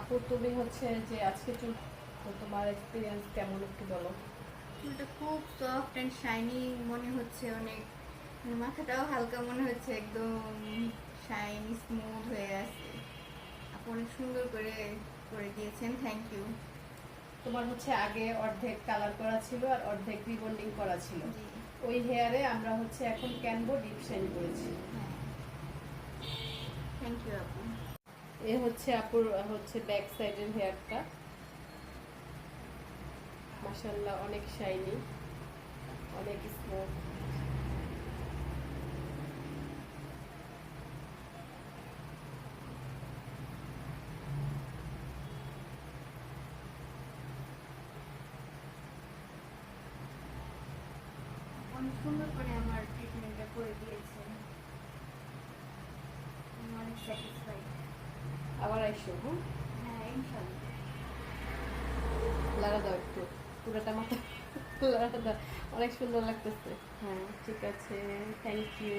আপু তুমি হচ্ছে যে আজকে চুল, তো তোমার এক্সপিরিয়েন্স কেমন একটু বলো। চুলটা খুব সফট অ্যান্ড শাইনি মনে হচ্ছে অনেক। মাথাটাও হালকা মনে হচ্ছে, একদম শাইনি স্মুথ হয়ে আছে। আপু অনেক সুন্দর করে করে দিয়েছেন, থ্যাংক ইউ। তোমার হচ্ছে আগে অর্ধেক কালার করা ছিল আর অর্ধেক রিবন্ডিং করা ছিল। জি। ওই হেয়ারে আমরা হচ্ছে এখন ক্যানভো ডিপ শাইন করেছি। হ্যাঁ, থ্যাংক ইউ আপু। এ হচ্ছে আপুর হচ্ছে ব্যাক সাইডের হেয়ারটা, মাশাআল্লাহ অনেক শাইনি, অনেক স্মুথ। অনেক সুন্দর করে আমার ট্রিটমেন্টটা করে দিয়েছেন, আমি অনেক স্যাটিসফাইড। আবার আইসো, হ্যাঁ, হ্যাঁ, ইনশাল্লাহ। লাড়া দাও একটু, পুরোটা মাথা লাড়া দাও, অনেক সুন্দর লাগতেছে। হ্যাঁ ঠিক আছে, থ্যাংক ইউ।